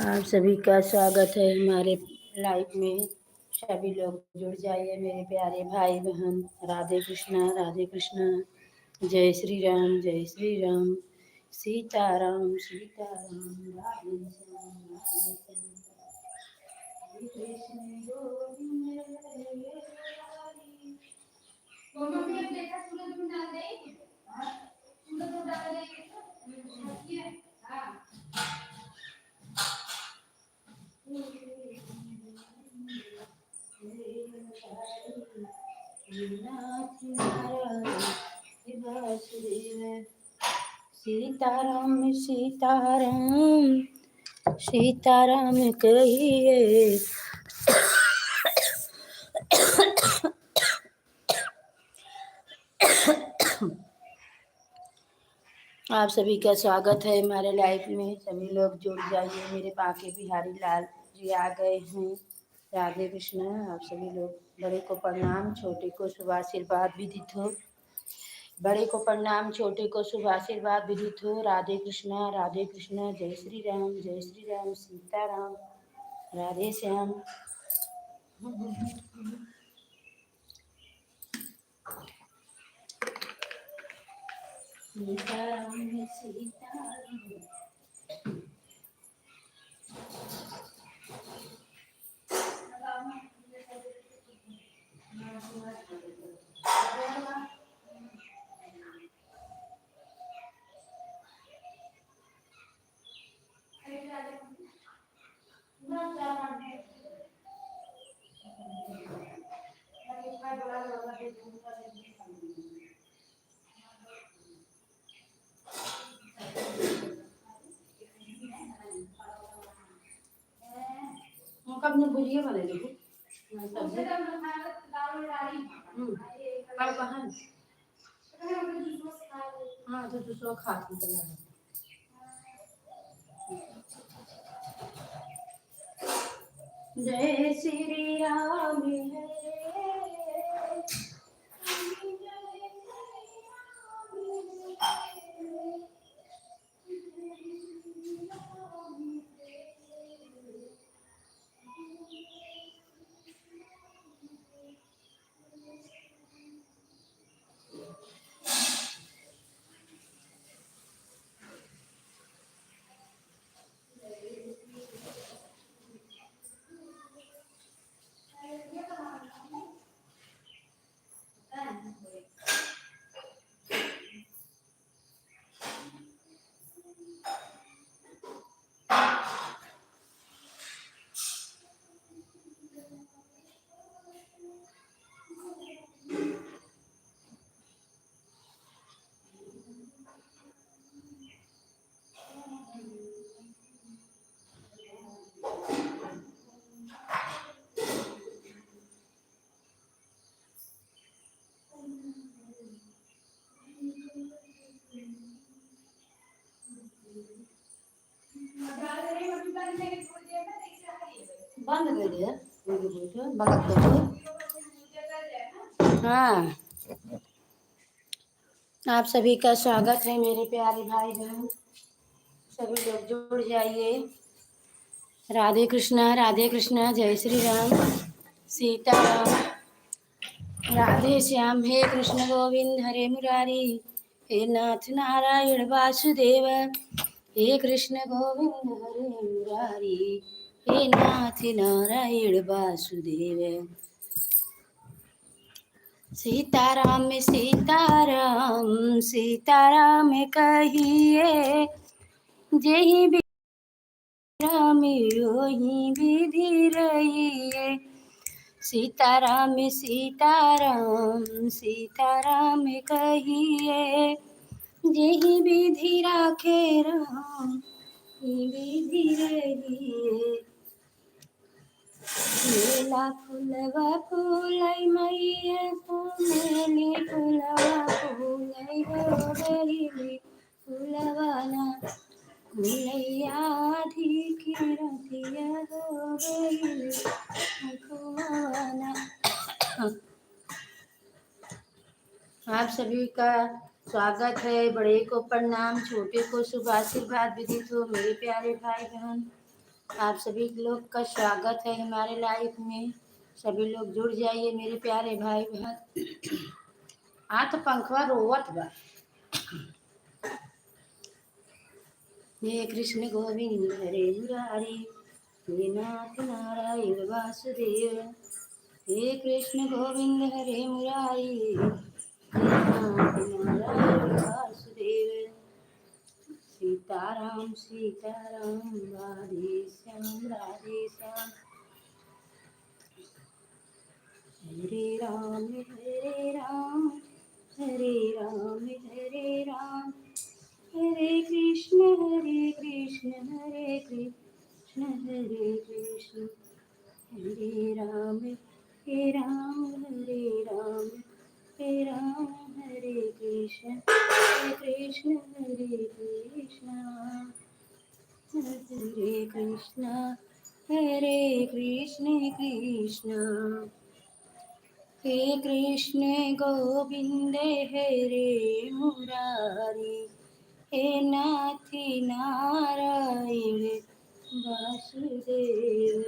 आप सभी का स्वागत है हमारे लाइव में। सभी लोग जुड़ जाइए मेरे प्यारे भाई बहन। राधे कृष्णा, जय श्री राम, जय श्री राम, सीताराम सीताराम, राधे श्याम राधे श्याम, हरे कृष्ण गोविंद हरे मुरारी। सीताराम सीताराम सीताराम कहिए। आप सभी का स्वागत है हमारे लाइफ में। सभी लोग जुड़ जाइए। मेरे बांके बिहारी लाल जी आ गए हैं। राधे कृष्ण। आप सभी लोग बड़े को प्रणाम, छोटे को शुभ आशीर्वाद विदित हो। बड़े को प्रणाम, छोटे को शुभ आशीर्वाद विदित हो। राधे कृष्ण, जय श्री राम, सीताराम, राधे श्याम। सीताराम सीताराम। कब ने भुजिया बनेगी सब्जी कल कहाँ। हाँ तो दूसरा खाती चला। जय श्री राम बंद कर दिया। बंद कर दिया। हाँ, आप सभी का स्वागत है मेरे प्यारे भाई बहन। सभी लोग जुड़ जाइए। राधे कृष्णा, जय श्री राम, सीताराम, राधे श्याम। हे कृष्ण गोविंद हरे मुरारी, हे नाथ नारायण वासुदेव। हे कृष्ण गोविंद हरे मुरारी, हे नाथ नारायण वासुदेव। सीताराम सीताराम कहिए। जेहि राम योहि विधि रहिए। सीताराम सीताराम कहिए। जेहि विधि राखे राम विधि रहिए। मेला फुलवा फूलै मैया मेली फुलवा फूलै गौरैली फुलवाना फुलैया धिकी रतिया हो गई फुलवाना। आप सभी का स्वागत है। बड़े को प्रणाम, छोटे को शुभ आशीर्वाद विदित हो मेरे प्यारे भाई बहन। आप सभी लोग का स्वागत है हमारे लाइफ में। सभी लोग जुड़ जाइए मेरे प्यारे भाई बहन। तो पंखवा रोवत बा। हे कृष्ण गोविंद हरे मुरारी, हे नाथ नारायण वासुदेव। हे कृष्ण गोविंद हरे मुरारी, हे नाथ नारायण वासुदेव। सीताराम सीताराम राधे श्याम। हरे राम हरे राम, हरे राम हरे राम, हरे कृष्ण हरे कृष्ण, हरे कृष्ण हरे कृष्ण, हरे राम हरे राम, हरे राम हरे राम, हरे कृष्ण हरे कृष्ण, हरे कृष्ण हरे कृष्ण कृष्ण। हे कृष्ण गोविंद हरे मुरारी, हे नाथ नारायण वासुदेव।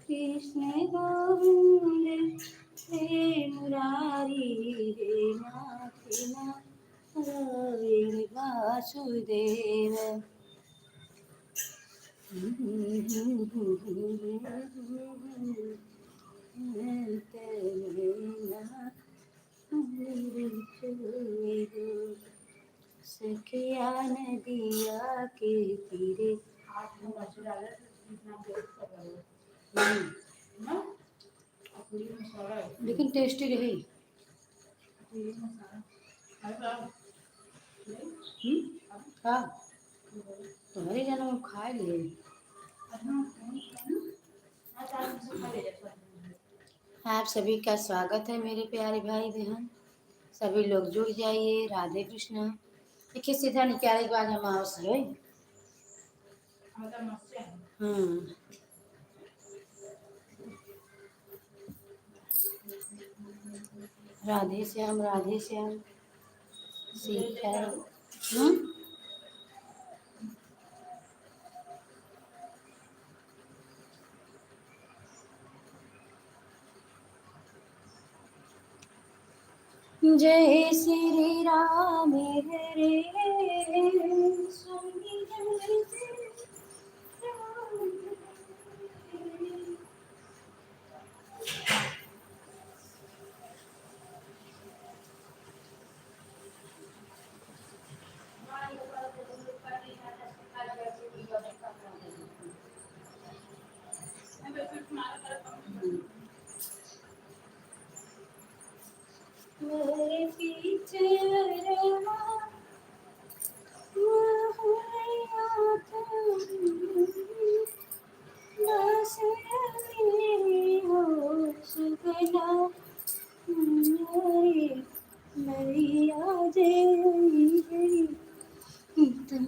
कृष्ण गोविंद हे मुरारी, हे नाथ नारायण वासुदेव। सखिया नदिया के तीरे। लेकिन टेस्टी रही। हाँ, तुम्हारे जाना हम खा लिए। आप सभी का स्वागत है मेरे प्यारे भाई बहन। सभी लोग जुड़ जाइए। राधे कृष्णा। देखिए सीधा निकाले के बाद हम आवस है। हाँ, राधे श्याम राधे श्याम। सीताराम। जय श्री राम हरे स्वामी जय श्री राम हरे। मेरे पीछे रमा मोहया तुम, बस रहे हो सुगना मेरी मैया जय तुम।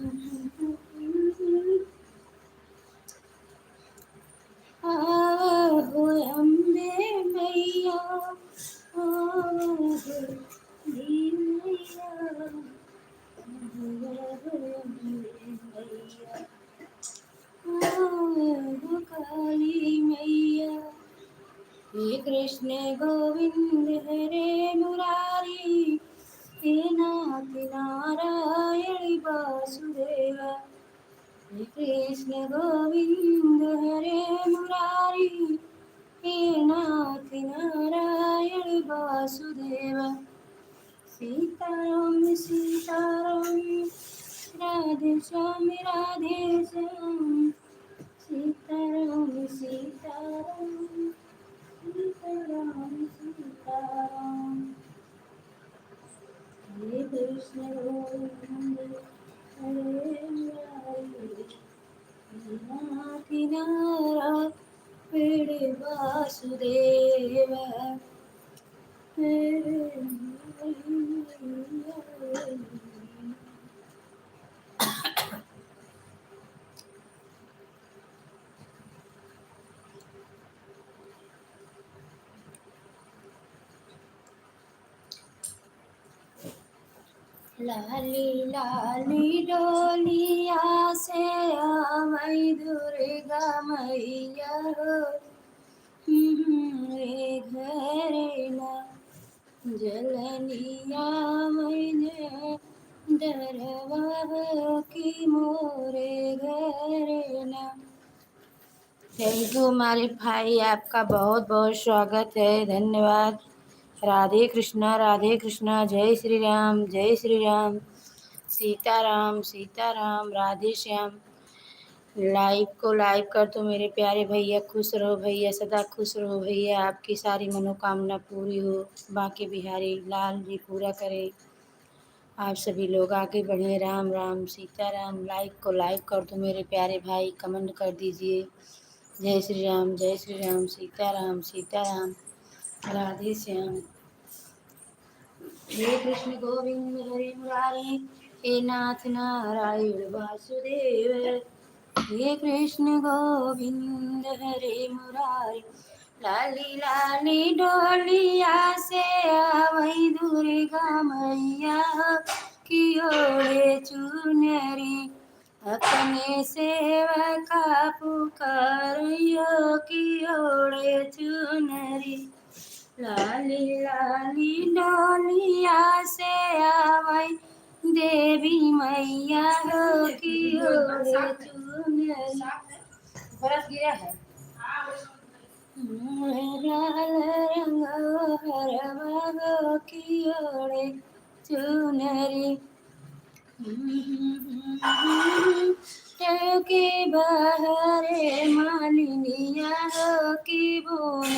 आहो अम्बे मैया, आहो दीन मैया, आहो अम्बे मैया, आहो काली मैया। हे कृष्ण गोविंद हरे मुरारी, हे नाथ नारायण वासुदेव। हे कृष्ण गोविंद हरे मुरारी, हे नाथ नारायण वासुदेव। सीताराम सीताराम राधे श्याम राधे श्याम। सीताराम सीताराम सीताराम सीताराम। हे कृष्ण गोविंद हरे मुरारी, नाथ नारायण वासुदेव। लाली लाली डोलिया से आवै दुर्गा दुर्गा मैया हो रे घरे ना जलनिया मैंने दरबार की मोरे घरे ना। थैंक यू हमारे भाई, आपका बहुत बहुत स्वागत है, धन्यवाद। राधे कृष्णा राधे कृष्णा, जय श्री राम जय श्री राम, सीताराम सीताराम, राधे श्याम। लाइव को लाइव कर दो मेरे प्यारे भैया, खुश रहो भैया, सदा खुश रहो भैया, आपकी सारी मनोकामना पूरी हो, बांके बिहारी लाल जी पूरा करें। आप सभी लोग आगे बढ़ें, राम राम सीताराम। लाइव को लाइव कर दो मेरे प्यारे भाई, कमेंट कर दीजिए जय श्री राम, सीताराम सीताराम, राधे श्याम। हे कृष्ण गोविंद हरे मुरारी, हे नाथ नारायण वासुदेव। हे कृष्ण गोविंद हरे मुरारी, लाली लाली डोलिया से आवई दुर्गा मैया की ओढ़े चुनरी, अपने सेवका पुकारियो की ओढ़े चुनरी। लाली लाली डोलिया से आवई देवी मैया की ओढ़े चुनरी। बरस गिरा है लाल रंग हरवा की ओढ़े चुनरी। के बहरे मालिनिया की बून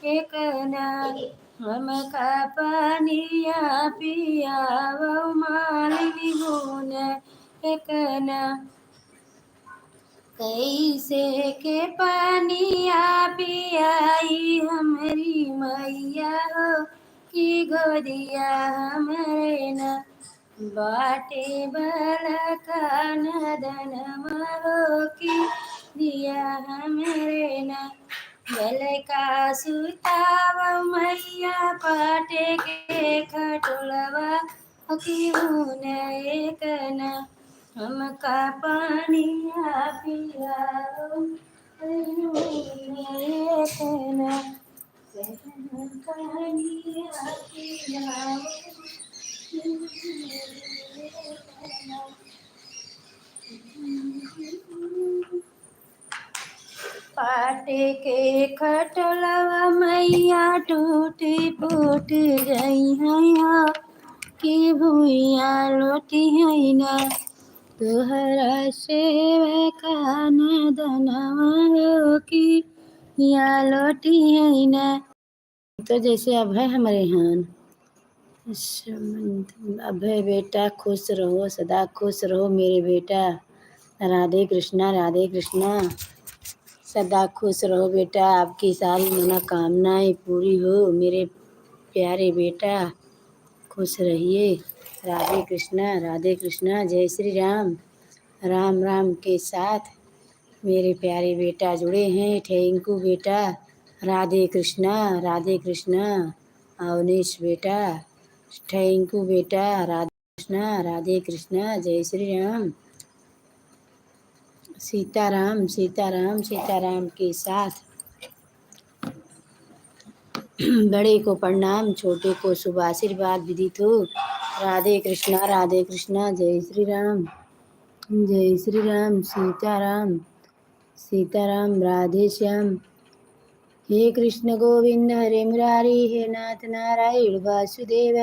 एक ना हमका पानिया पिया वो मालिनी बून एक ना। कैसे के पानिया पियाई हमारी मैया की गोदिया हमारे ना, बाटे बला का नदन मरो की दिया हमारे ना। बल का सुताव मैया पाटे के खटोलवा की मुन एक ना, हमका पानिया पियाओ एक ना, पानिया पियाओ। पाटे के खटलवा मैया टूटी फूट गई है कि भूया लोटी है ना, तोहरा सेवका नदनवा की या लोटी है ना। तो जैसे अब है हमारे यहाँ अभय बेटा, खुश रहो सदा खुश रहो मेरे बेटा, राधे कृष्णा सदा खुश रहो बेटा, आपकी सारी मनोकामनाएं पूरी हो मेरे प्यारे बेटा, खुश रहिए। राधे कृष्णा, जय श्री राम, राम राम के साथ मेरे प्यारे बेटा जुड़े हैं। थैंक यू बेटा, राधे कृष्णा अवनीश बेटा, थैंक यू बेटा, राधे कृष्णा, जय श्री राम, सीताराम के साथ बड़े को प्रणाम, छोटे को शुभ आशीर्वाद विदित हो। राधे कृष्णा, जय श्री राम, सीताराम, राधे श्याम। हे कृष्ण गोविंद हरे मुरारी, हे नाथ नारायण वासुदेव।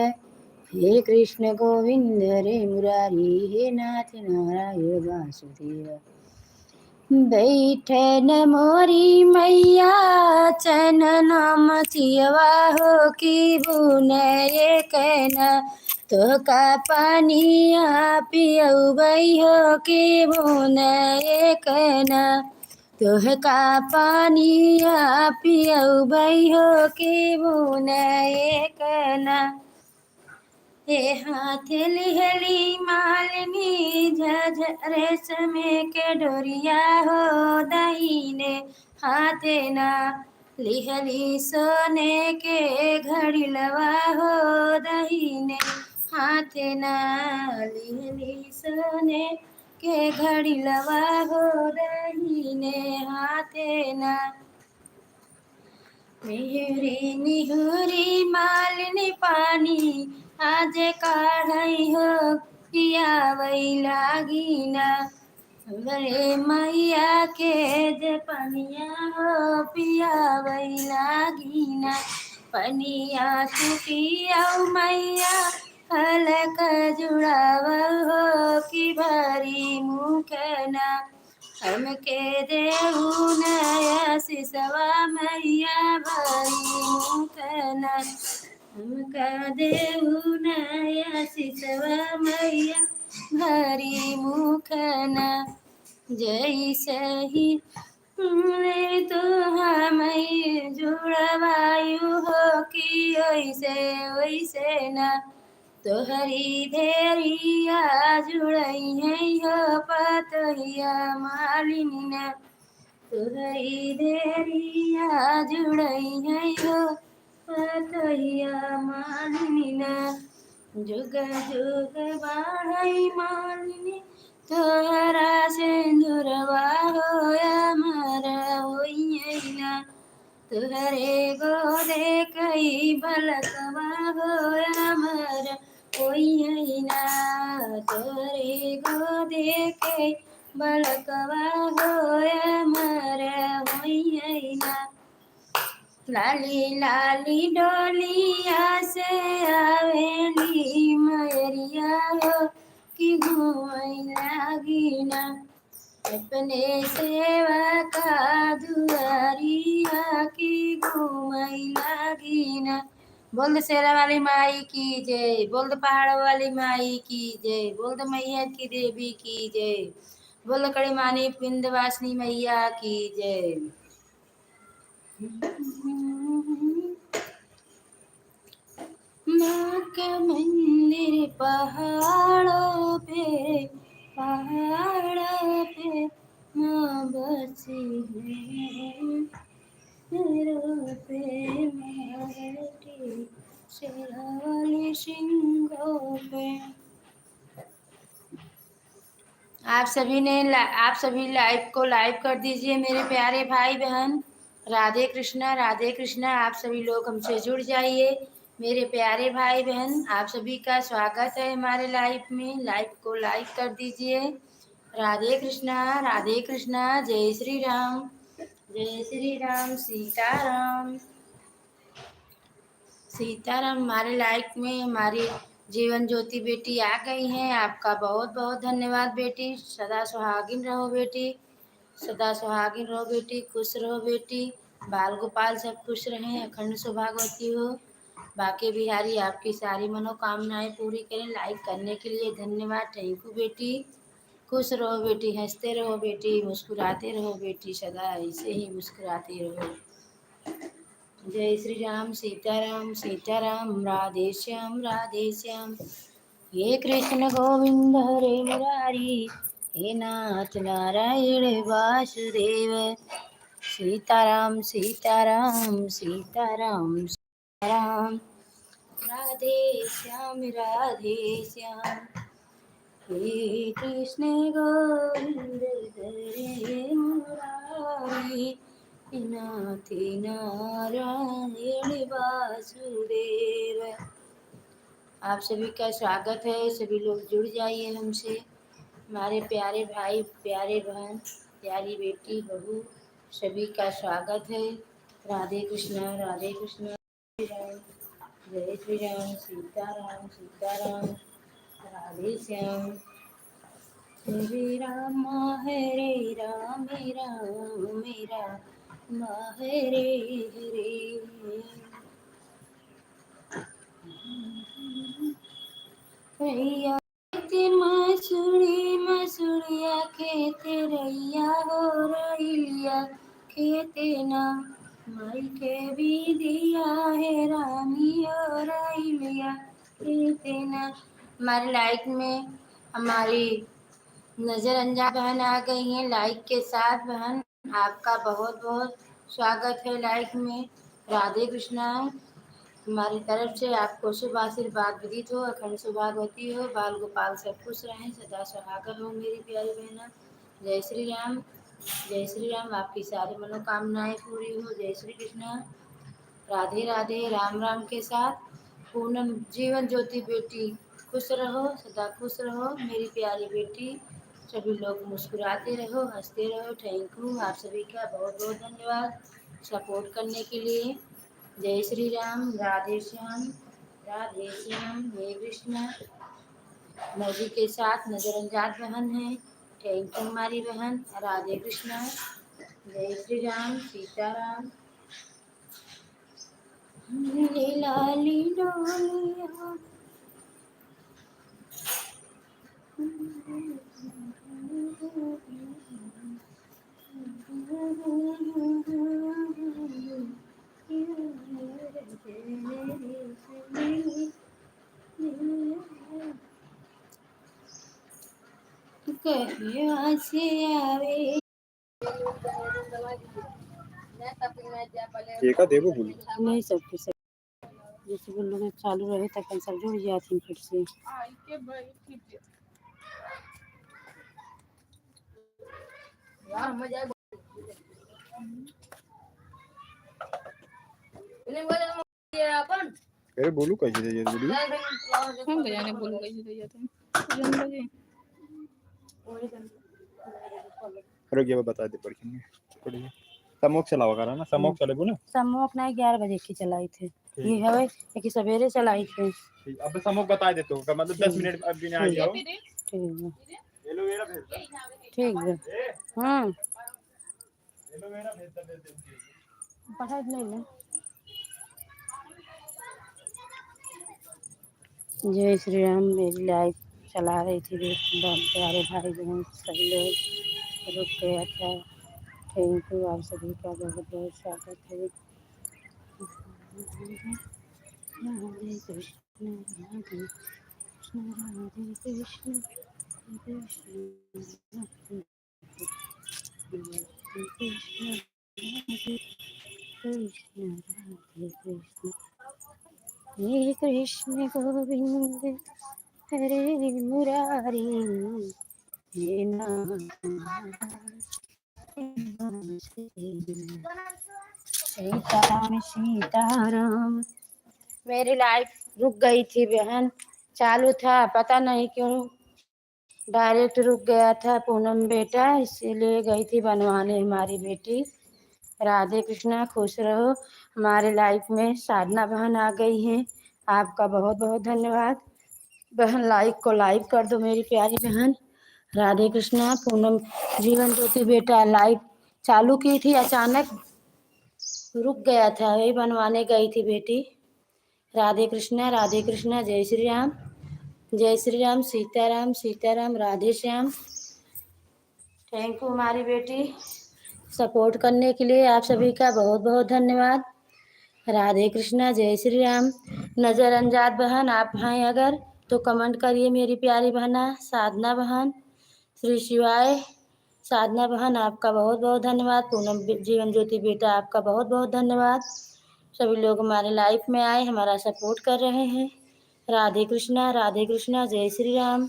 हे कृष्ण गोविंद हरे मुरारी, हे नाथ नारायण वासुदेव। बैठन मोरी मैया चनन मचियवा हो की बुन एक न, तो का पानिया पियबै हो की बुन एक न, तोह का पानिया पियबै हो की बुन एक न। हे हाथ लिहली मालिनी झझ रेशम के डोरिया हो दहीने हाथे ना, लिहली सोने के घड़ी लवा हो दहीने हाथे ना, लिहली सोने के घड़ी लवा हो दहीने मुस्कुराते ना। निहुरी निहुरी मालिनी पानी आज काढ़ई हो पियावई लागिना। हमरे मैया के जे पनिया हो पियावई लागिना। पनिया छुटिया मैया हलक जुड़ाव हो कि भरी मुखना। हमके देहु नया सिसवा मैया भरी मुखना। हमका देहु नया सिसवा मैया भरी मुखना। जैसे ही तुमने तो हमें जुड़वायु हो कि वैसे वैसे ना। तोहरी भेड़िया जुड़ई है हो पतहिया मालिनी ना। तोहरी भेड़िया जुड़ई है हो पतहिया मालिनी ना। जुग जुग बाढ़ई मालिनी तोहरा सिंदूरवा होया मारा होइए ना। तुहरे गोदे कई बलकवा होया मर होइए ना। तुहरे गोदे कई बलकवा होया मर होइए ना। लाली लाली डोलिया से आवेली मयरिया हो कि घूमई लागी ना। अपने सेवा का दुआरिया की घूमई लागी ना। बोल दो शेरा वाली माई की जय। बोल दो पहाड़ वाली माई की जय। बोल दो मैया की देवी की जय। बोल दो कड़ी मानी विंध्यवासिनी मैया की जय। माँ का मंदिर पहाड़ों पे माँ बसी है। सिरों पे माँ बैठी शेरावाली सिंगों पे। आप सभी लाइव को लाइव कर दीजिए मेरे प्यारे भाई बहन। राधे कृष्णा राधे कृष्णा। आप सभी लोग हमसे जुड़ जाइए मेरे प्यारे भाई बहन। आप सभी का स्वागत है हमारे लाइव में। लाइव को लाइक कर दीजिए। राधे कृष्णा जय श्री राम। जय श्री राम सीताराम। सीताराम। हमारे लाइफ में हमारी जीवन ज्योति बेटी आ गई हैं। आपका बहुत बहुत धन्यवाद बेटी। सदा सुहागिन रहो बेटी। सदा सुहागिन रहो बेटी। खुश रहो बेटी। बाल गोपाल सब खुश रहें। अखंड सौभाग्यवती हो। बाके बिहारी आपकी सारी मनोकामनाएं पूरी करें। लाइक करने के लिए धन्यवाद। थैंक यू बेटी। खुश रहो बेटी। हंसते रहो बेटी। मुस्कुराते रहो बेटी। सदा ऐसे ही मुस्कुराते रहो। जय श्री राम सीताराम राधे श्याम। हे कृष्ण गोविंद हरे मुरारी। हे नाथ नारायण वासुदेव। सीताराम सीताराम। राधे श्याम। हे कृष्ण गोविंद हरे मुरारी। नाथ नारायण वासुदेव। आप सभी का स्वागत है। सभी लोग जुड़ जाइए हमसे। हमारे प्यारे भाई प्यारे बहन प्यारी बेटी बहू सभी का स्वागत है। राधे कृष्णा जय श्री राम सीताराम राधे श्याम। हरे राम मेरा हरे रैया खेते मसूड़िया खेते रैया हो रैया खेते ना। माई के भी दिया है रानी हो रैया खेते ना। हमारे लाइफ में हमारी नजर अंजा बहन आ गई हैं लाइक के साथ। बहन आपका बहुत बहुत स्वागत है लाइक में। राधे कृष्णा। हमारी तरफ से आपको शुभ आशीर्वाद विदित हो। अखंड सौभाग्यवती हो। बाल गोपाल सब खुश रहें। सदा सुहागन हो मेरी प्यारी बहना। जय श्री राम। जय श्री राम। आपकी सारी मनोकामनाएं पूरी हो। जय श्री कृष्ण। राधे राधे। राम राम के साथ पूनम जीवन ज्योति बेटी, खुश रहो, सदा खुश रहो मेरी प्यारी बेटी। सभी लोग मुस्कुराते रहो, हंसते रहो। Thank you. आप सभी का बहुत बहुत धन्यवाद सपोर्ट करने के लिए। जय श्री राम। राधे श्याम। राधे श्याम। हे कृष्ण। मोदी के साथ नजरअंदाज बहन है। थैंक यू हमारी बहन। राधे कृष्ण। जय श्री राम। सीताराम। लाली डोलिया। कहिया से आवे। देखा देबो बोली नहीं सब कुछ जैसे वो लोग चालू रहे तक सब जुड़ जाती फिर से। अरे बोलू कैसे दे बोली हम क्या जाने बोलू कैसे तो जाता है जन लगे। अरे ये बता दे पढ़ेंगे समोक चलावा करा ना समोक चले ना समोक नहीं 11 बजे की चलाई थी। ये हवे कि सवेरे चलाई थी। अब समोक बता दे तो मतलब 10 मिनट अभी नहीं आई आओ। ठीक है एलोवेरा भेज दे। ठीक है। एलोवेरा भेज दे पढ़ा नहीं ले। जय श्री राम। मेरी लाइफ चला रही थी प्यारे भाई बहन सभी लोग रुक गया था। Thank you. आप सभी का बहुत बहुत स्वागत है। राधे कृष्ण राधे कृष्ण राधे कृष्ण कृष्ण कृष्ण राधे कृष्ण। हे कृष्ण गोविंद हरे मुरारी। हे नाम सीताराम सीताराम। मेरी लाइफ रुक गई थी बहन। चालू था पता नहीं क्यों डायरेक्ट रुक गया था। पूनम बेटा इसीलिए गई थी बनवाने हमारी बेटी। राधे कृष्णा। खुश रहो। हमारे लाइफ में साधना बहन आ गई हैं। आपका बहुत बहुत धन्यवाद बहन। लाइक को लाइक कर दो मेरी प्यारी बहन। राधे कृष्णा। पूनम जीवन ज्योति बेटा लाइव चालू की थी, अचानक रुक गया था, वही बनवाने गई थी बेटी। राधे कृष्णा। राधे कृष्णा। जय श्री राम। जय श्री राम। सीताराम सीताराम। राधे श्याम। थैंक यू हमारी बेटी सपोर्ट करने के लिए। आप सभी का बहुत बहुत धन्यवाद। राधे कृष्णा। जय श्री राम। नजरअंदाज बहन आप हैं अगर तो कमेंट करिए मेरी प्यारी बहना। साधना बहन, श्री शिवाय। साधना बहन आपका बहुत बहुत धन्यवाद। पूनम जीवन ज्योति बेटा आपका बहुत बहुत धन्यवाद। सभी लोग हमारे लाइफ में आए, हमारा सपोर्ट कर रहे हैं। राधे कृष्णा। राधे कृष्णा। जय श्री राम।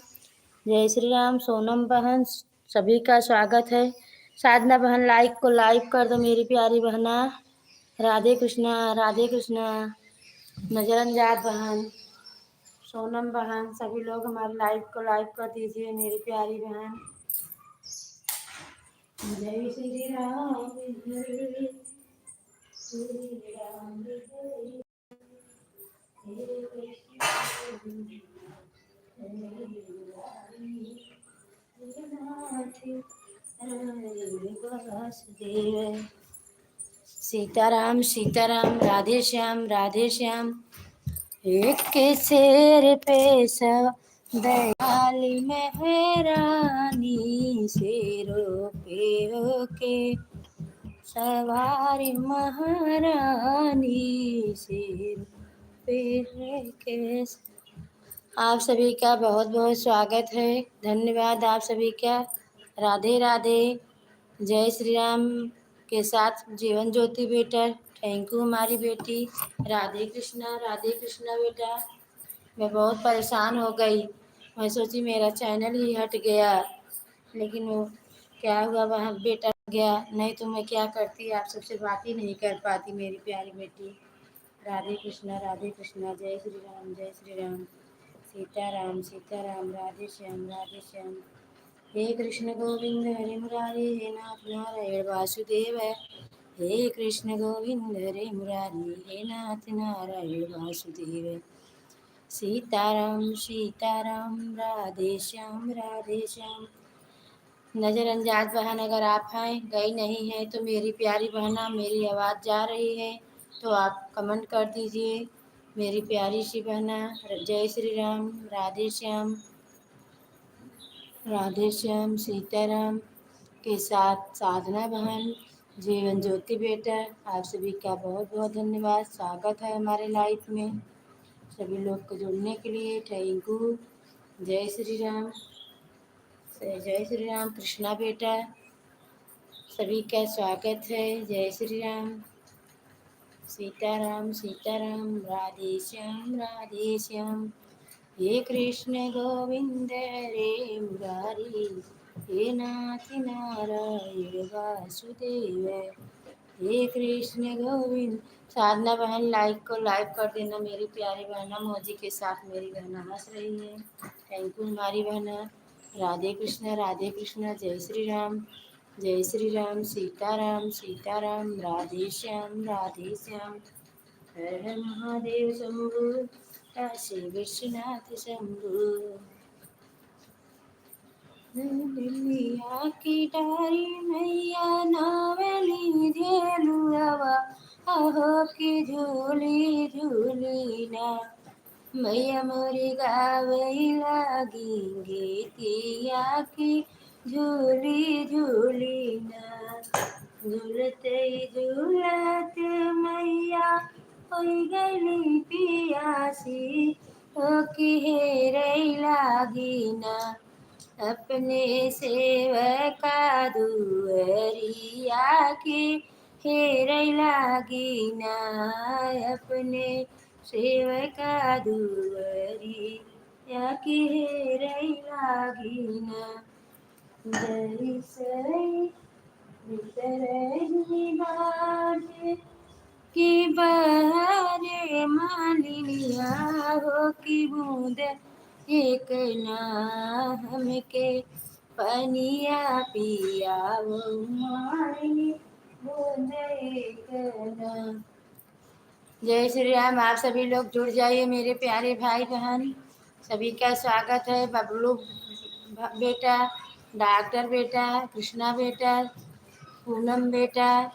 जय श्री राम। सोनम बहन सभी का स्वागत है। साधना बहन लाइक को लाइक कर दो मेरी प्यारी बहना। राधे कृष्णा। राधे कृष्णा। नजरअंदाज बहन, सोनम बहन सभी लोग हमारे लाइव को लाइक कर दीजिए मेरी प्यारी बहन। जय श्री राम। जय श्री राम। हरे कृष्ण वासुदेव। सीताराम सीताराम। राधे श्याम। राधे श्याम। एक के शेर पे सब दयाली मेहरानी, शेरों पे होके सवारी महारानी, शेर पे है के। आप सभी का बहुत बहुत स्वागत है। धन्यवाद आप सभी का। राधे राधे। जय श्री राम के साथ जीवन ज्योति बेटा। थैंक यू हमारी बेटी। राधे कृष्णा। राधे कृष्णा बेटा। मैं बहुत परेशान हो गई। मैं सोची मेरा चैनल ही हट गया, लेकिन वो क्या हुआ वहाँ बेटा गया, नहीं तो मैं क्या करती, आप सबसे बात ही नहीं कर पाती मेरी प्यारी बेटी। राधे कृष्णा, जय श्री राम, जय श्री राम। सीताराम, सीताराम, राधे श्याम। हे कृष्ण गोविंद हरे मुरारी, हे नाथ नारायण वासुदेव। हे कृष्ण गोविंद हरे मुरारी, हे नाथ नारायण वासुदेव। सीताराम, सीताराम, राधे श्याम। नज़रअंदाज बहन अगर आप हैं, गई नहीं है तो मेरी प्यारी बहना, मेरी आवाज़ जा रही है तो आप कमेंट कर दीजिए। मेरी प्यारी सी बहना, जय श्री राम, राधे श्याम, सीताराम के साथ साधना बहन, जीवन ज्योति बेटा, आप सभी का बहुत बहुत धन्यवाद। स्वागत है हमारे लाइफ में। सभी लोग को जुड़ने के लिए थैंक यू। जय श्री राम, जय श्री राम। कृष्णा बेटा, सभी का स्वागत है। जय श्री राम, सीताराम, राधे श्याम। हे कृष्ण गोविंद हरे मुरारी, हे नाथ नारायण वासुदेव। हे कृष्ण गोविंद। साधना बहन लाइक कर देना मेरी प्यारी बहना, मौजी के साथ मेरी बहना हंस रही है। थैंक यू हमारी बहना। राधे कृष्ण, जय श्री राम, सीताराम, राधे श्याम। हर हर महादेव शंभु, काशी विश्वनाथ शंभु। दिल्लिया की डारी मैया नावली झेलुआवा, आहो की झूली झूली ना। मैया मोरी गावई लागी गीतिया की झूली झूली ना। झूलते झूलत मैया होई गईली पियासी, ओ की हेरई लागी ना। अपने सेवका दुअरिया के हेरई लागी ना। अपने सेवका दुअरिया के हेरई लागी ना। जैसई बिसरही बाटे की बहरे मालिनिया, हो की बूंद एक ना हमके पनिया पिया, वो मालिनी बूंद एक ना। जय श्री राम। आप सभी लोग जुड़ जाइए मेरे प्यारे भाई बहन, सभी का स्वागत है। बबलू बेटा, डॉक्टर बेटा, कृष्णा बेटा, पूनम बेटा,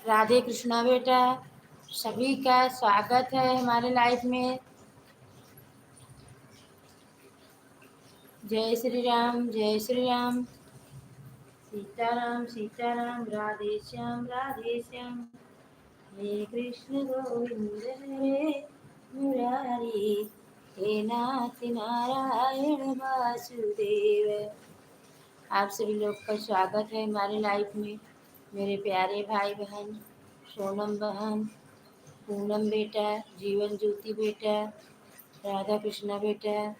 राधे कृष्णा बेटा, सभी का स्वागत है हमारे लाइफ में। जय श्री राम, सीताराम, राधे श्याम। हे कृष्ण गोविंद हरे मुरारी, हे नाथ नारायण वासुदेव। आप सभी लोग का स्वागत है हमारे लाइफ में, मेरे प्यारे भाई बहन, सोनम बहन, पूनम बेटा, जीवन ज्योति बेटा, राधा कृष्णा बेटा,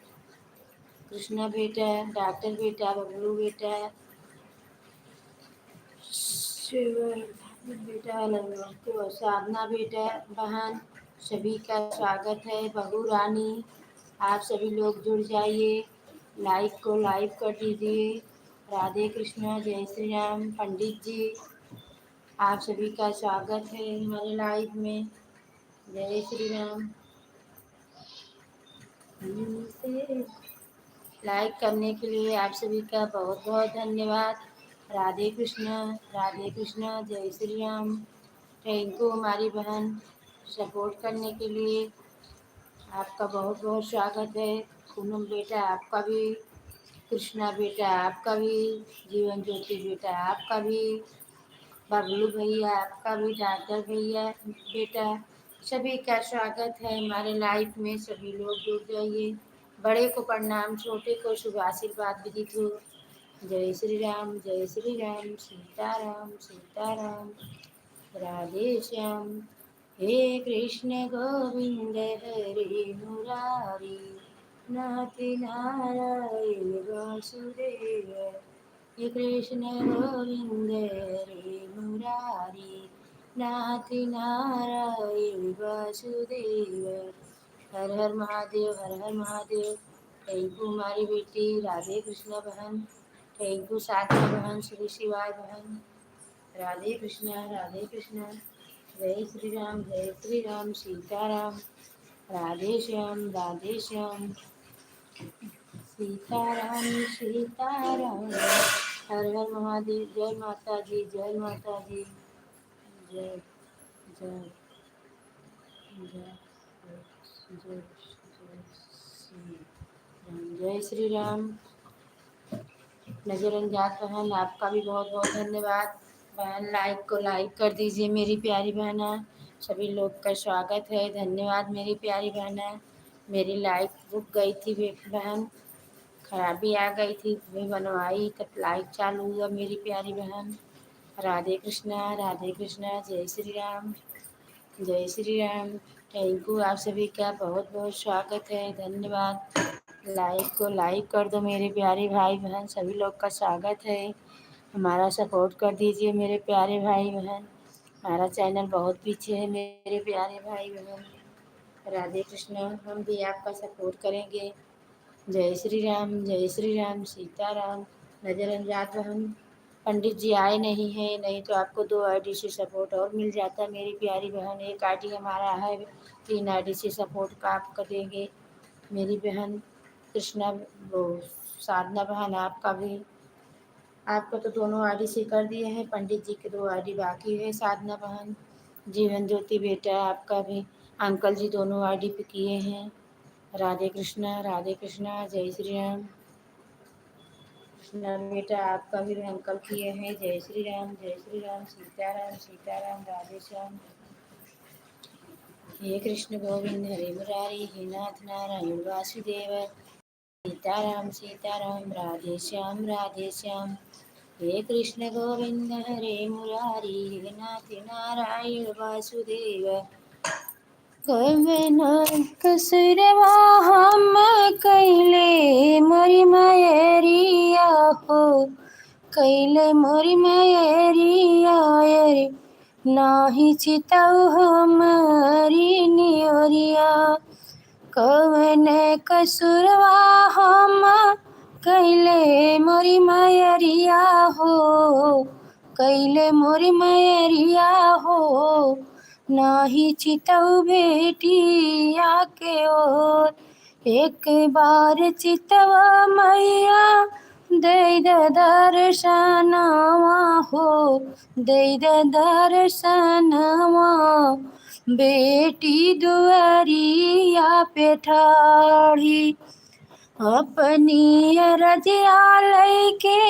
डॉक्टर बेटा, बबलू बेटा, बेटा, साधना बेटा बहन, सभी का स्वागत है। बहू रानी, आप सभी लोग जुड़ जाइए, लाइक कर दीजिए। राधे कृष्णा, जय श्री राम। पंडित जी, आप सभी का स्वागत है हमारे लाइफ में। जय श्री राम। लाइक करने के लिए आप सभी का बहुत बहुत धन्यवाद। राधे कृष्णा, जय श्री राम। थैंक यू हमारी बहन, सपोर्ट करने के लिए आपका बहुत बहुत स्वागत है। पूनम बेटा आपका भी, कृष्णा बेटा आपका भी, जीवन ज्योति बेटा आपका भी, बबलू भैया आपका भी, डॉक्टर भैया बेटा, सभी का स्वागत है हमारे लाइफ में। सभी लोग जुड़ जाइए। बड़े को प्रणाम, छोटे को शुभ आशीर्वाद विदित हो। जय श्री राम, सीताराम, राधे श्याम। हे कृष्ण गोविंद हरे मुरारी, नाथ नारायण वासुदेव। हे कृष्ण गोविंद हरे मुरारी, नाथ नारायण वासुदेव। हर हर महादेव, हर हर महादेव। थैंक यू हमारी बेटी राधे कृष्ण बहन, थैंक यू साधना बहन, श्री शिवाय बहन। राधे कृष्ण, जय श्री राम, सीताराम, राधे श्याम, सीताराम सीताराम। हर हर महादेव, जय माता दी, जय माता दी, जय जय जय जय जय श्री राम। नजरअंजाज बहन, आपका भी बहुत बहुत धन्यवाद। बहन लाइक को लाइक कर दीजिए मेरी प्यारी बहना। सभी लोग का स्वागत है, धन्यवाद मेरी प्यारी बहना। मेरी लाइक रुक गई थी बहन, खराबी आ गई थी, मैं बनवाई तब लाइक चालू हुआ मेरी प्यारी बहन। राधे कृष्णा, जय श्री राम, जय श्री राम। थैंक यू, आप सभी का बहुत बहुत स्वागत है, धन्यवाद। लाइक को लाइक कर दो मेरे प्यारे भाई बहन, सभी लोग का स्वागत है। हमारा सपोर्ट कर दीजिए मेरे प्यारे भाई बहन, हमारा चैनल बहुत पीछे है मेरे प्यारे भाई बहन। राधे कृष्णा, हम भी आपका सपोर्ट करेंगे। जय श्री राम, सीताराम। नजरअंजाज बहन, पंडित जी आए नहीं हैं, नहीं तो आपको 2 आईडी से सपोर्ट और मिल जाता मेरी प्यारी बहन। एक आईडी हमारा है, 3 आईडी से सपोर्ट का आप करेंगे मेरी बहन कृष्णा। वो साधना बहन, आपका भी, आपको तो दोनों आईडी से कर दिए हैं, पंडित जी के 2 आईडी बाकी है। साधना बहन, जीवन ज्योति बेटा, आपका भी अंकल जी दोनों आईडी पे किए हैं। राधे कृष्णा, जय श्री राम। कृष्णा बेटा, आपका भी अंकल किए हैं। जय श्री राम, सीताराम सीताराम, राधे श्याम। हे कृष्ण गोविंद हरे मुरारी, हे नाथ नारायण वासुदेव। सीताराम, राधे श्याम। हे कृष्ण गोविंद हरे मुरारी, हे नाथ नारायण वासुदेव। कवन कसुरवा हम कैले मोरी मयरिया हो, कैले मोरी मयरिया रे, नाही चितऊ हमारी नियोरिया। कवन कसुरवा हम कैले मोरी मयरिया हो, कैले मोरी मयरिया हो, नाही चितऊ बेटिया के ओर। एक बार चितवा मैया दे दर्शनवा हो, दे दर्शनवा। बेटी दुआरिया पे ठाड़ी, अपनी रजिया लेके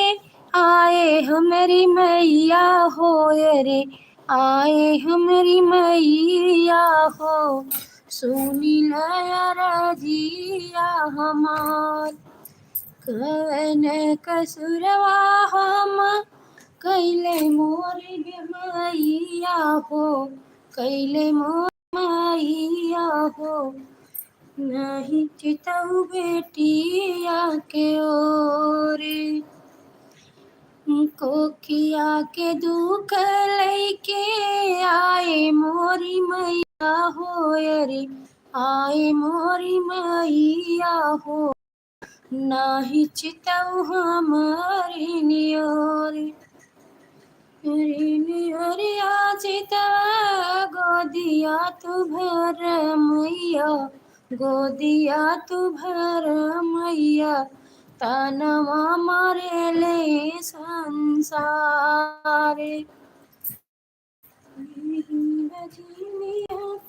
आए हमारी मैया हो रे, आए हमारी मैया हो। सुनी लया रजिया हमार, कवन कसुरवा हम कैले मोरी मैया हो, कैले मोर मैया हो, नहीं चितऊ बेटिया के ओरे। कोखिया के दुख लेके आए मोरी मैया हो रे, आए मोरी मैया हो, नाही चितऊ हमारी नियोरी। नियोरिया चितवा गोदिया तू भर मैया, गोदिया तू भर मैया। तनवा मारे ले संसारे,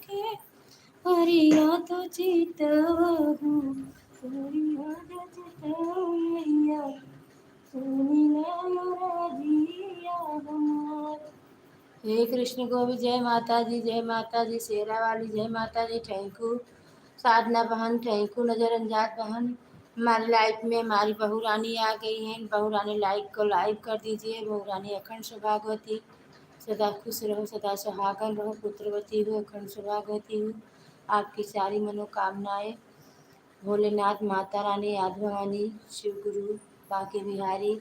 के हरिया तो चितवहु, हरिया तो चितवैया। हे कृष्ण गोविंद, जय माता दी, शेरा वाली जय माता दी। थैंक यू साधना बहन, थैंक यू नजरअंजाज बहन। हमारी लाइफ में हमारी बहू रानी आ गई हैं। बहू रानी लाइक को लाइक कर दीजिए। बहू रानी अखंड सौभाग्यवती, सदा खुश रहो, सदा सुहागन रहो, पुत्रवती हो, अखंड सौभाग्यवती हो। आपकी सारी मनोकामनाएं भोलेनाथ, माता रानी, याद भवानी, शिव गुरु, बांके बिहारी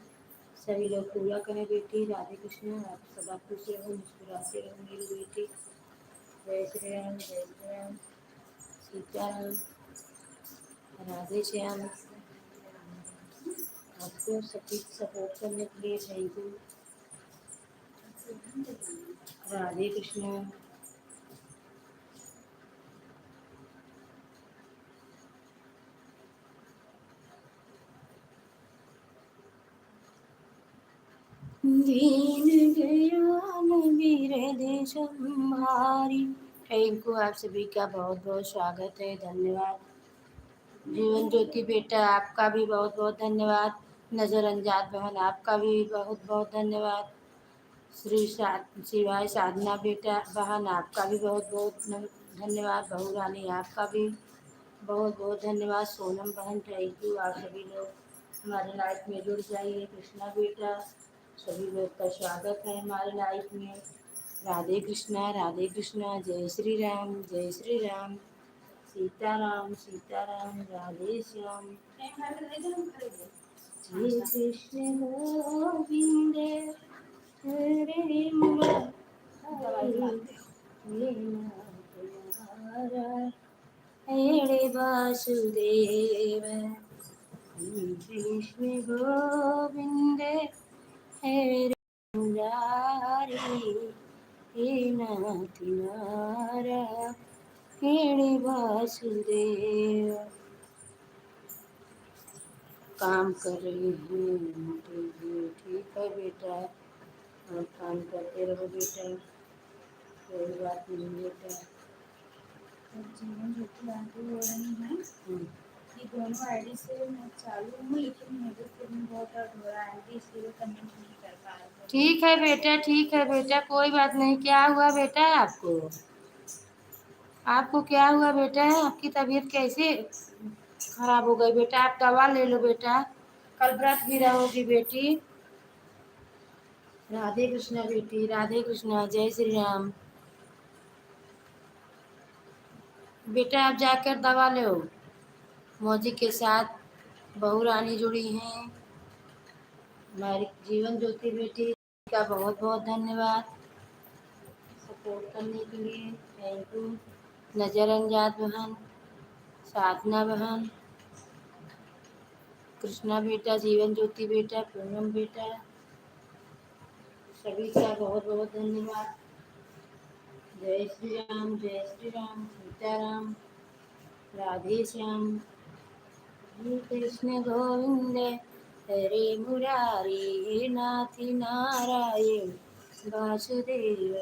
सभी लोग पूजा करें बेटी। राधे कृष्ण। आप सदा खुश रहो, मुस्कुराते रहो मेरी बेटी। जय श्री राम, जय श्री राम, सीताराम, राधे श्याम। आपको सभी सपोर्ट करने के लिए थैंक यू। राधे कृष्ण। दीन दयाल मेरे देश हमारी। Thank you. आप सभी का बहुत बहुत स्वागत है, धन्यवाद। जीवन ज्योति बेटा आपका भी बहुत बहुत धन्यवाद। नजर अंजाद बहन आपका भी बहुत बहुत धन्यवाद। शिवाय साधना बेटा बहन आपका भी बहुत बहुत धन्यवाद। बहू रानी आपका भी बहुत बहुत धन्यवाद। सोनम बहन थैंक यू। आप सभी लोग हमारे लाइफ में जुड़ जाइए। कृष्णा बेटा सभी लोग का स्वागत है हमारे लाइफ में। राधे कृष्णा, राधे कृष्णा, जय श्री राम, जय श्री राम, सीताराम सीताराम, राधे श्याम। श्री कृष्ण गोविंद हरे मुरारी, हे नाथ हेरे वासुदेव। श्री कृष्ण गोविंद हरे मुरारी, हे नाथ हेरे वासुदेव। काम कर रही हूँ ठीक है बेटा, और काम करते रहो बेटा, कोई बात नहीं बेटा। जीवन ज्योति आंटी बोल रही हैं कि दोनों आईडी से मैं चालू हूँ, लेकिन मेरे फोन में बहुत दर्द हो रहा है आंटी, इसलिए वो कमेंट नहीं कर पा रही हूँ। ठीक है बेटा, ठीक है बेटा, कोई बात नहीं। क्या हुआ बेटा आपको? आपको क्या हुआ बेटा? आपकी तबीयत कैसे खराब हो गई बेटा? आप दवा ले लो बेटा, कल व्रत भी रहोगी बेटी। राधे कृष्णा बेटी, राधे कृष्णा, जय श्री राम। बेटा आप जाकर दवा लो। मौजी के साथ बहू रानी जुड़ी हैं हमारी जीवन ज्योति बेटी का बहुत बहुत धन्यवाद सपोर्ट करने के लिए। Thank you. नजर अंजाद बहन, साधना बहन, कृष्णा बेटा, जीवन ज्योति बेटा, पूनम बेटा, सभी का बहुत बहुत धन्यवाद। जय श्री राम, जय श्री राम, सीताराम, राधे श्याम। श्री कृष्ण गोविंद हरे मुरारी, हे नाथ नारायण वासुदेव।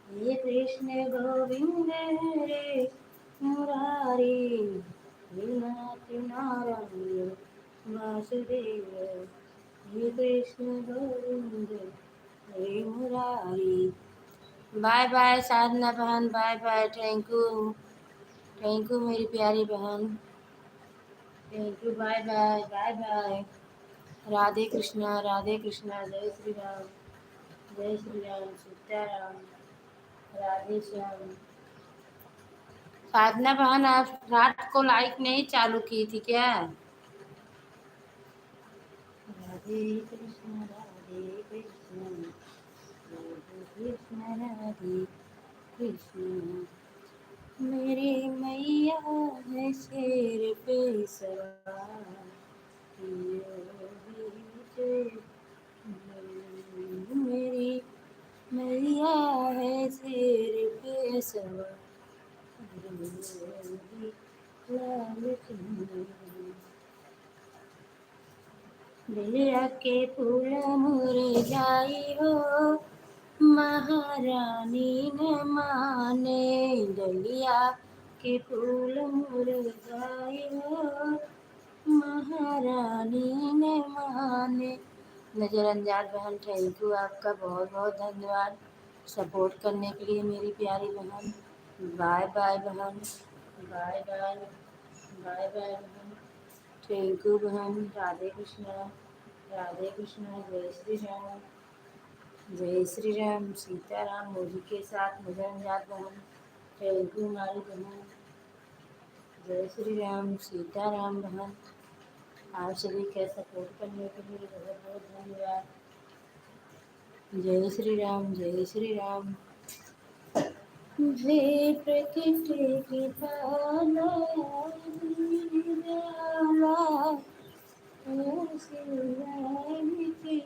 हे कृष्ण गोविंद हरे मुरारी, हे नाथ नारायण वासुदेव। हे कृष्ण गोविंद हरे मुरारी। बाय बाय साधना बहन, बाय बाय। थैंक यू मेरी प्यारी बहन, thank you. Bye bye, bye bye. Radhe Krishna, Radhe Krishna, जय श्री राम, जय श्री राम, सीताराम, राधे श्याम। साधना बहन आप रात को लाइक नहीं चालू की थी क्या? राधे कृष्ण, राधे कृष्ण, राधे कृष्ण, राधे कृष्ण। मेरी मैया है शेर पे सवार, मेरी मैया है शेर पे सवार, लाल चुनरी। बेला के फूल मुरझाई हो, महारानी न माने। डलिया के फूल मुरझाई हो, महारानी न माने। नजर अंजाद बहन थैंक यू। आपका बहुत बहुत धन्यवाद सपोर्ट करने के लिए मेरी प्यारी बहन। बाय बाय बहन, बाय बाय, बाय बाय बहन। थैंक यू बहन। राधे कृष्णा, राधे कृष्णा, जय श्री राम, जय श्री राम, सीताराम। मोदी के साथ नजर अंजाद बहन थैंक यू हमारी बहन। जय श्री राम, सीताराम बहन। आप सभी का सपोर्ट करने के लिए बहुत बहुत धन्यवाद। जय श्री राम, जय श्री राम। वे प्रकृति की पाला श्री राम की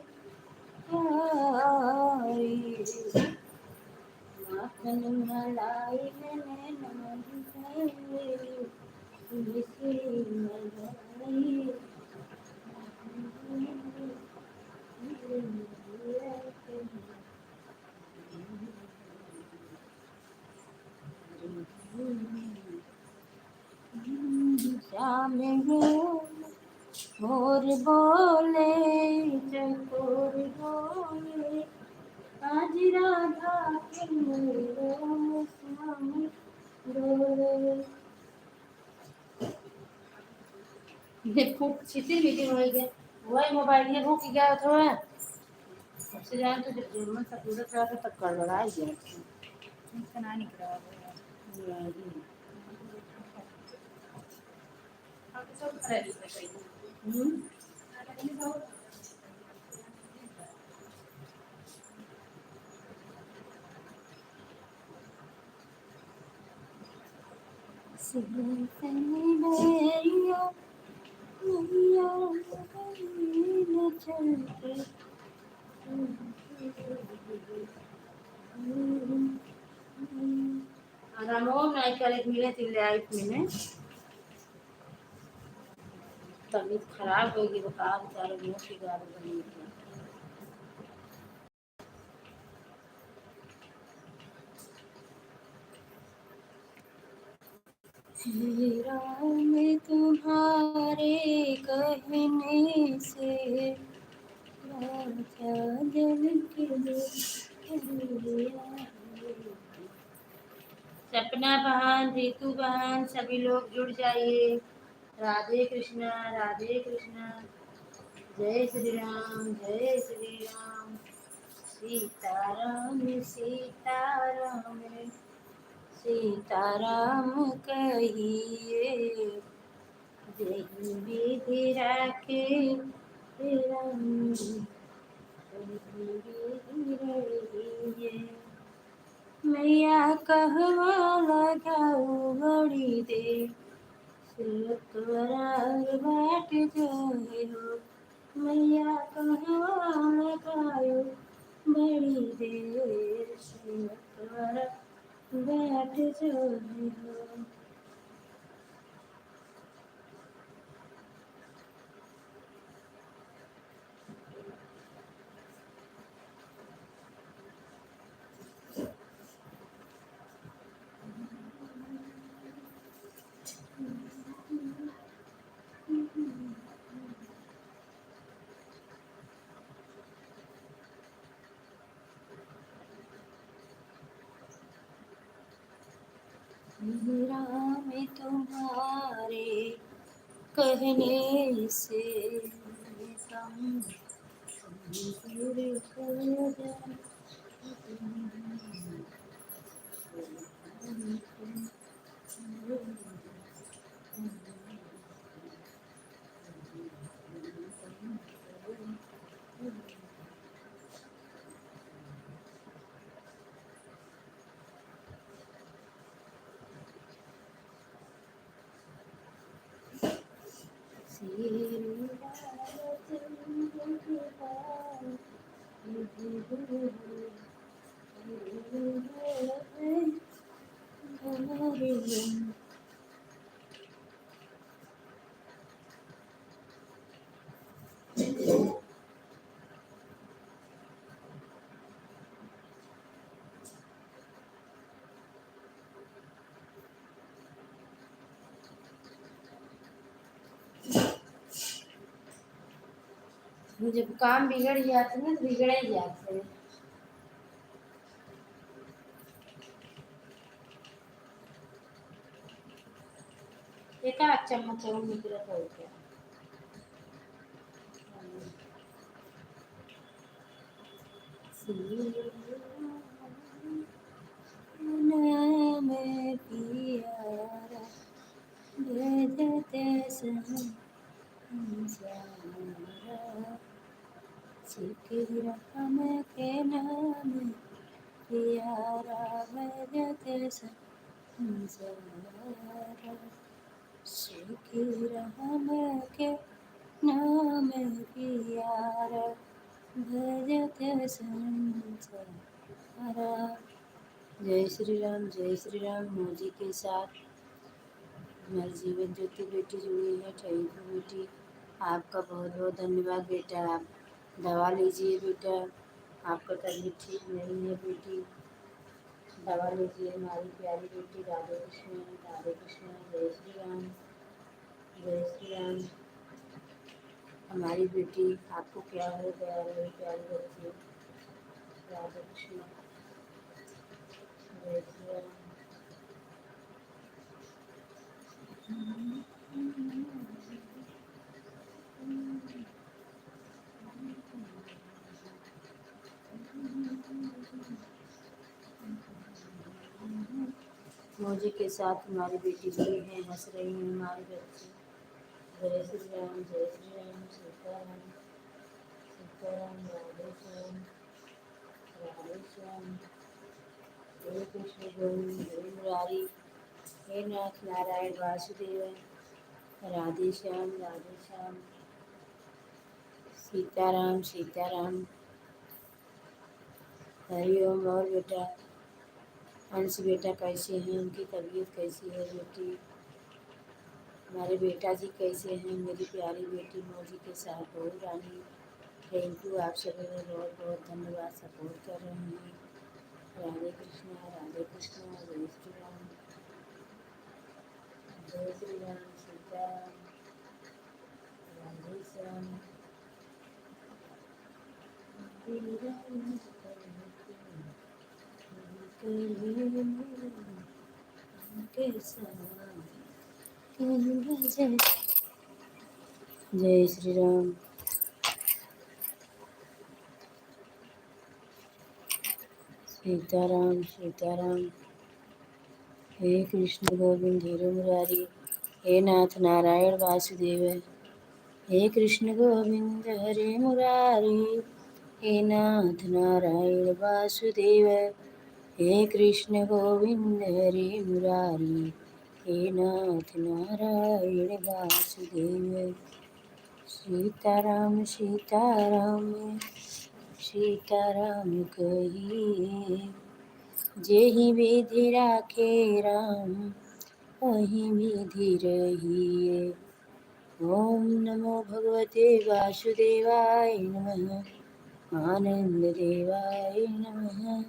आई। माखन मलाई मैंने नाम खाई, तुलसी मलाई। श्याम मोर बोले, चकोर बोले, आज राधा के मोर श्याम बोले। देखो छितिर मीटिंग हो गया, वही मोबाइल ये रुक गया थोड़ा। सबसे ज्यादा तो जब जरूरत था पूरा ट्रैफिक तक कर लगा दिया। इसका ना निकला है। आप सब रेडी कर रही हैं। Ramon naik kali मिले थे लाइफ में तबीयत खराब हो गई, बुखार बेचारे मुंह की गाड़ी बनी थी। राम तुम्हारे कहने से राजा जल के सपना बहन, रीतू बहन, सभी लोग जुड़ जाइए। राधे कृष्णा, राधे कृष्णा। जय श्री राम, जय श्री राम। सीताराम सीताराम, सीताराम कहिए। जय विधि राखे राम, रहिए। मैया कहवा लगाऊ बड़ी दे, सुतवराग बाट जाए हो। मैया कहवा लगाऊ बड़ी देर, सुतवराग बाट जाए हो। राम तुम्हारे कहने से दूर हो जाए। जब काम बिगड़ जाते हैं तो बिगड़ ही जाते हैं। एक आध चम्मच निकला तो क्या नाम पियारा भजत संसारा श्री राम के नाम प्यारा भजत संसारा श्री राम के नाम प्यारा भजत संसारा। जय श्री राम मोदी के साथ हमारी जीवन ज्योति बेटी जुड़ी है। थैंक यू बेटी, आपका बहुत बहुत धन्यवाद बेटा। आप दवा लीजिए बेटा, आपका तबीयत ठीक नहीं है बेटी, दवा लीजिए हमारी प्यारी बेटी। राधे कृष्ण राधे कृष्ण। जय श्री राम जय श्री राम। हमारी बेटी आपको क्या हो गया मेरी प्यारी बच्ची? राधे कृष्ण जय श्री राम। मौजी के साथ हमारी बेटी जुड़ी है, हंस रही है हमारी बच्ची। जय श्री राम सीताराम सीताराम राधे श्याम हे कृष्ण गोविंद हे मुरारी हे नाथ नारायण वासुदेव राधे श्याम सीताराम सीताराम। हरि ओम। और बेटा अंश बेटा कैसे हैं, उनकी तबीयत कैसी है बेटी? हमारे बेटा जी कैसे हैं? मेरी प्यारी बेटी मौजी के साथ बहू रानी। थैंक यू, आप सभी ने बहुत बहुत धन्यवाद सपोर्ट कर रहे हैं। राधे कृष्ण जय श्री राम सीताराम राधे श्याम। जय श्री राम। सीताराम हे कृष्ण गोविंद हे मुरारी हे नाथ नारायण वासुदेव। हे कृष्ण गोविंद हरे मुरारी हे नाथ नारायण वासुदेव। हे कृष्ण गोविंद हरे मुरारी हे नाथ नारायण वासुदेव। सीताराम कहिए जेहि विधि राखे राम वहीं विधि रहिए। ओम नमो भगवते वासुदेवाय नमः। आनंद देवाय नमः।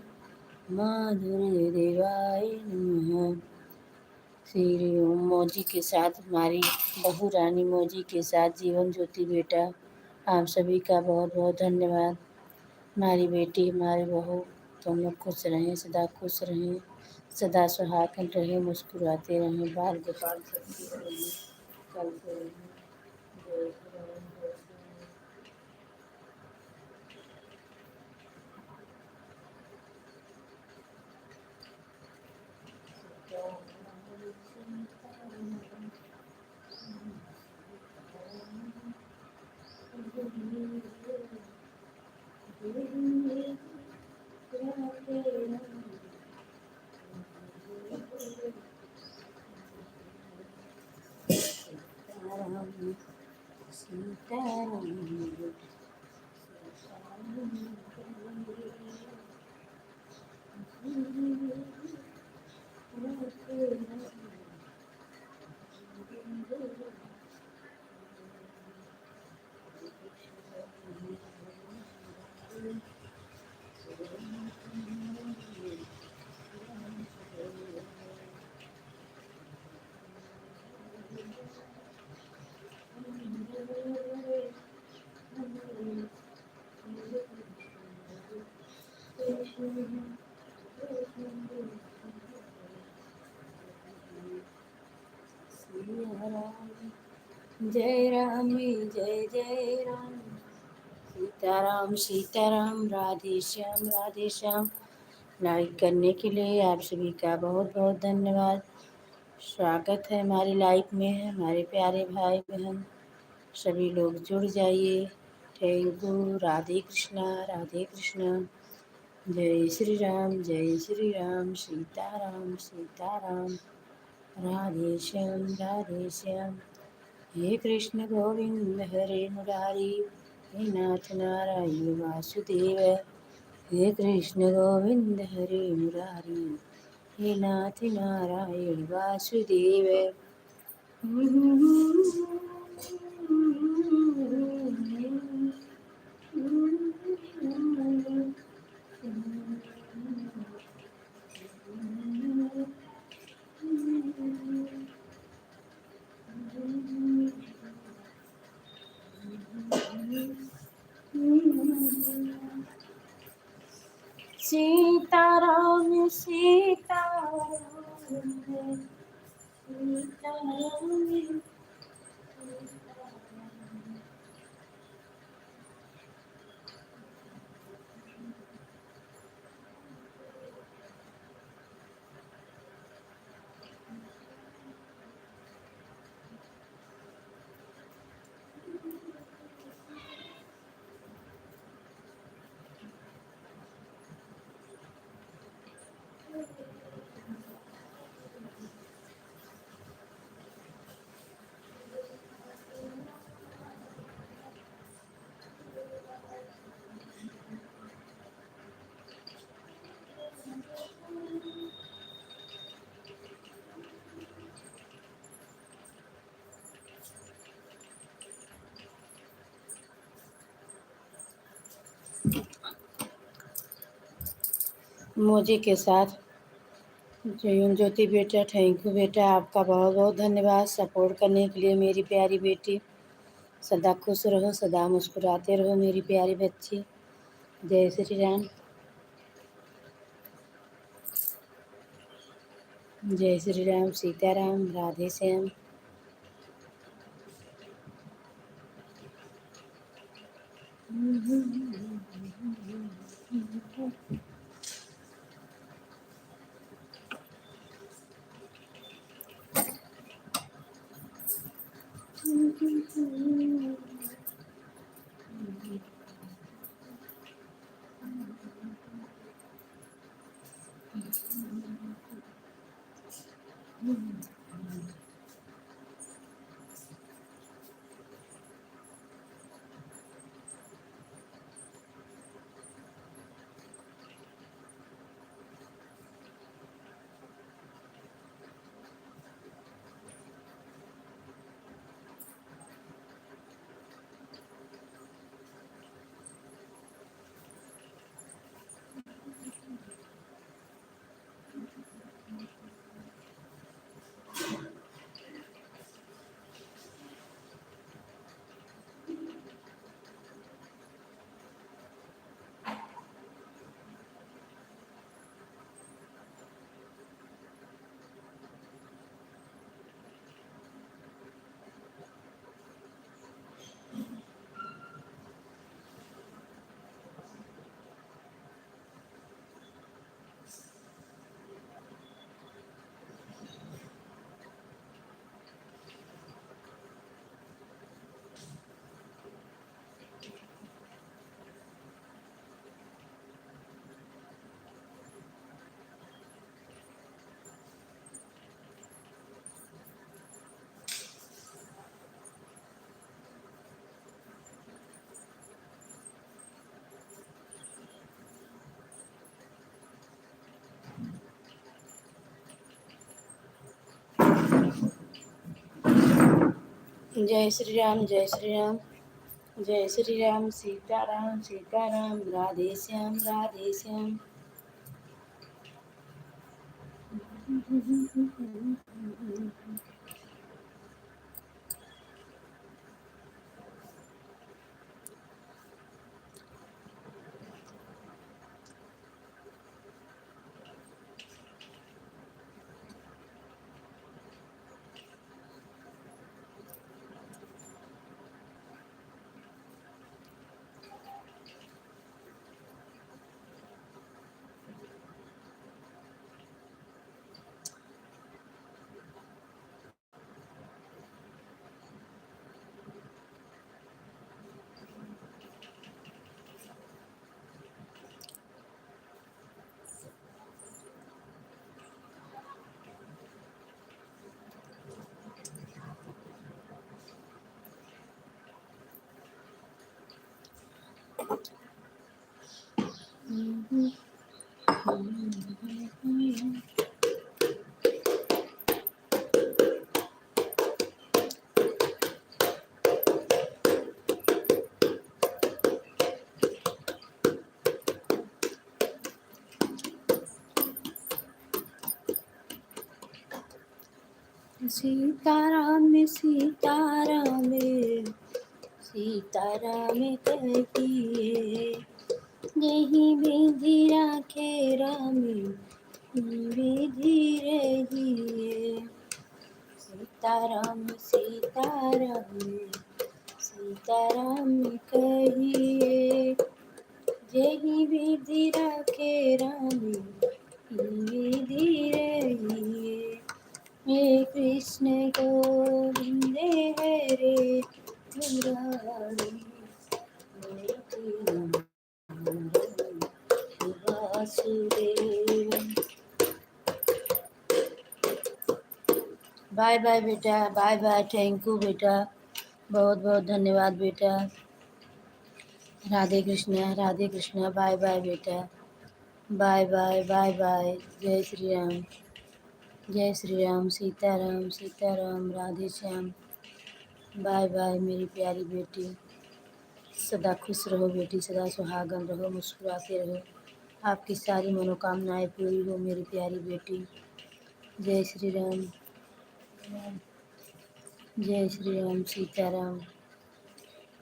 माधुर्य देवाय नमः। श्री ओम। मौजी के साथ हमारी बहू रानी मौजी के साथ जीवन ज्योति बेटा, आप सभी का बहुत बहुत धन्यवाद। हमारी बेटी हमारी बहू तुम लोग खुश रहें, सदा खुश रहें, सदा सुहागन रहें, मुस्कुराते रहें, बाल गोपाल चलते रहें, चलते रहें। जय श्री राम जय श्री राम सीताराम जय राम जय राम सीताराम राधे श्याम। लाइक करने के लिए आप सभी का बहुत बहुत धन्यवाद। स्वागत है हमारी लाइफ में हमारे प्यारे भाई बहन। सभी लोग जुड़ जाइए। Thank you. राधे कृष्णा, राधे कृष्णा। जय श्री राम, सीताराम सीताराम। राधे श्याम। हे कृष्ण गोविंद हरे मुरारी, हे नाथ नारायण वासुदेव। हे कृष्ण गोविंद हरे मुरारी, हे नाथ नारायण वासुदेव। सीताराम सीताराम, सीताराम। मोजी के साथ जयून ज्योति बेटा, थैंक यू बेटा, आपका बहुत बहुत धन्यवाद सपोर्ट करने के लिए मेरी प्यारी बेटी। सदा खुश रहो, सदा मुस्कुराते रहो मेरी प्यारी बच्ची। जय श्री राम, जय श्री राम, सीताराम, राधे श्याम। जय श्री राम, जय श्री राम, जय श्री राम, सीताराम सीताराम, राधे श्याम, राधे श्याम। सीताराम सीताराम सीताराम कहिए, यही विधि राखे राम विधि रहिए। सीताराम सीताराम सीताराम कहिए, यही विधि राखे राम विधि रहिए। हे कृष्ण गोविंद हरे मुरारी, वासुदेव। बाय बाय बेटा, बाय बाय, थैंक यू बेटा, बहुत बहुत धन्यवाद बेटा। राधे कृष्णा, बाय बाय बेटा, बाय बाय बाय बाय। जय श्री राम, जय श्री राम, सीताराम सीताराम, राधे श्याम। बाय बाय मेरी प्यारी बेटी, सदा खुश रहो बेटी, सदा सुहागन रहो, मुस्कुराते रहो, आपकी सारी मनोकामनाएं पूरी हो मेरी प्यारी बेटी। जय श्री राम, जय श्री राम, सीताराम।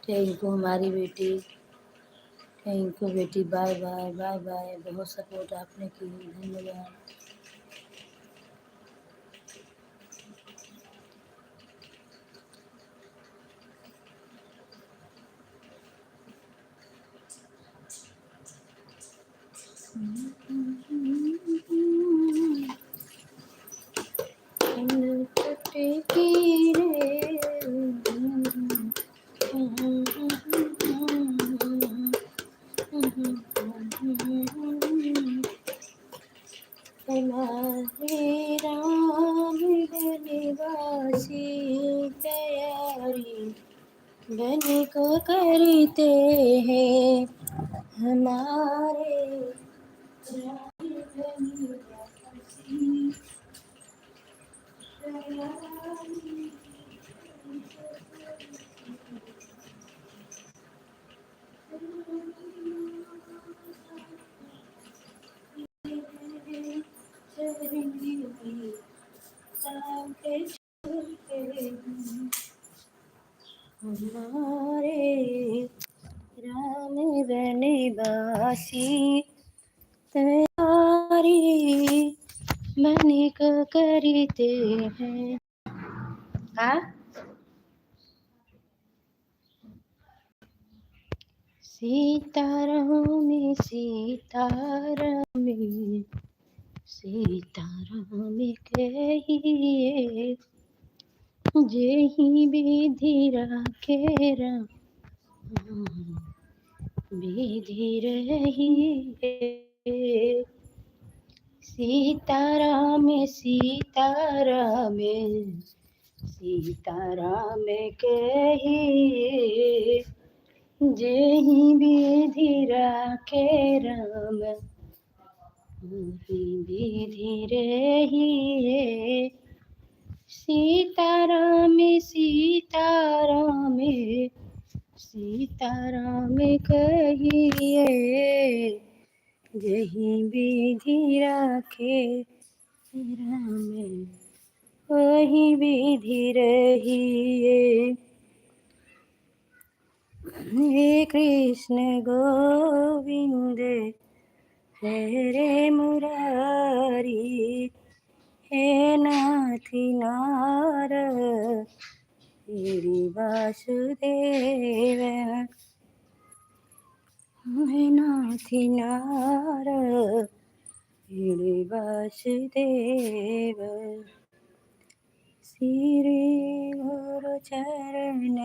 थैंक यू हमारी बेटी, थैंक यू बेटी, बाय बाय बाय बाय। बहुत सपोर्ट आपने की, धन्यवाद। हमारे राम बनवासी तैयारी बन को करते हैं, हमारे राम बनवासी तैयारी। हमारे राम बनवासी तैयारी मन को करते हैं। हाँ, सीताराम सीताराम सीताराम कहिए, जेहि विधि राखे राम विधि रहिए। सीताराम सीताराम सीताराम कहिए, जेहि विधि राखे राम विधि रहिए। सीताराम सीताराम सीताराम कहिए, जही विधि राखे राम वही विधि रहिए। हे कृष्ण गोविंद हरे मुरारी, हे नाथी नारयण वासुदेव, हे नाथी नारयण वासुदेव। श्री गुरु चरण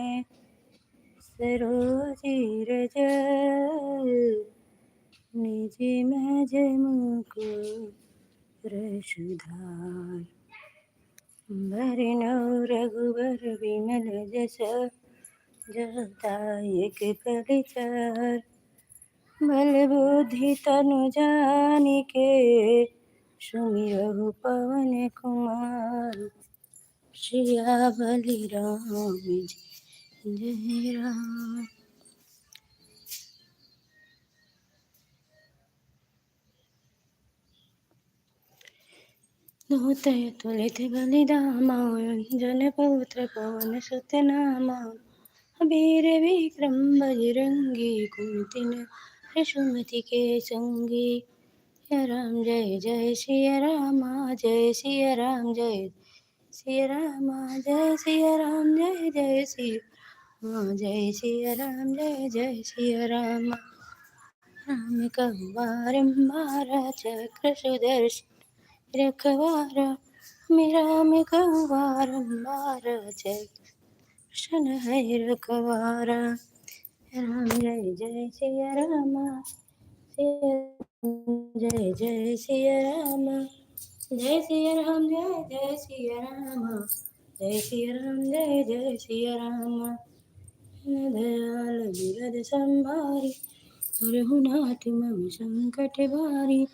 सरोज रज, निज मज मुकुर सुधार। वरनौ रघुबर विमल जस, दायक फल चार। बल बुद्धि तनु जानिके सुमिरहु पवन कुमार। सियावली राम जय राम। दूतय तुलित बलिधामा जन पौत्र पवन सुत नामा। वीर विक्रम बजरंगी कुमति सुमति के संगी। सिया राम जय जय सिया रामा जय सिया राम जय सिया रामा जय सिया राम जय जय सिया जय सिया राम जय जय सिया राम। राम कहु बारंबार चक्र सुदर्शन रखवारा। मेरा में कहु बारंबार चक्र है रखवारा। राम जय जय सिया राम जय जय सिया राम जय सिया राम जय जय सिया राम जय सिया राम जय जय सिया राम। दयाल बिरद संभारी रघुनाथ मम संकट भारी।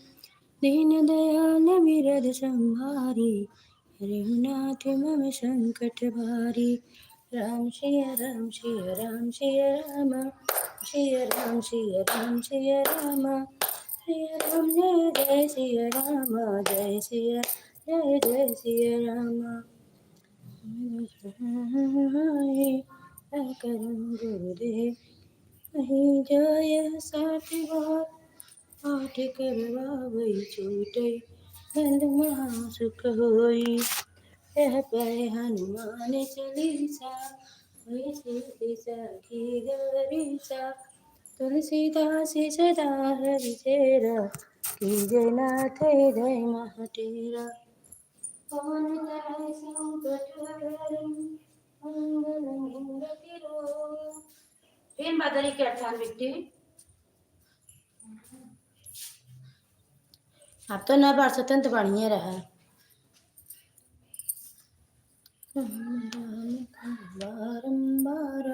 दीन दयाल बिरद संभारी रघुनाथ मम संकट भारी। राम सिया राम सिया राम सिया राम सिया राम सिया राम सिया राम सिया राम जय जय सिया राम जय सिया जय जय सिया राम। करम गुरुदेव कहीं जय साथ बार पाठ करवावै छूटे गंध महासुख होई। यह पढ़े हनुमान चालीसा होई सिद्धि साखी गौरीसा। तुलसीदास सदा हरि चेरा कीजे नाथ हृदय महाटेरा। पवन तनय संकट हरन मंगल मूरति रोय। फिर बदरी के अठान बिट्टी अब तो न बार स्वतंत्र बढ़िया रहा। बारंबार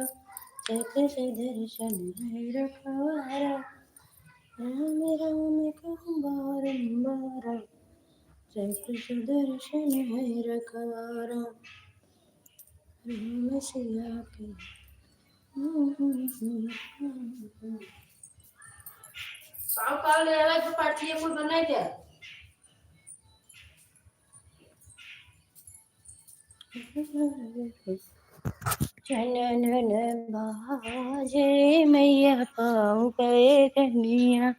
चक्र से दर्शन है रखवारा। राम राम कहूँ बारंबार चक्र से दर्शन है रखवारा। राम सिया के काल ले आवे तो पार्टी कुल बनाई दे। चनन बाजे मैया पाँव पे कन्हैया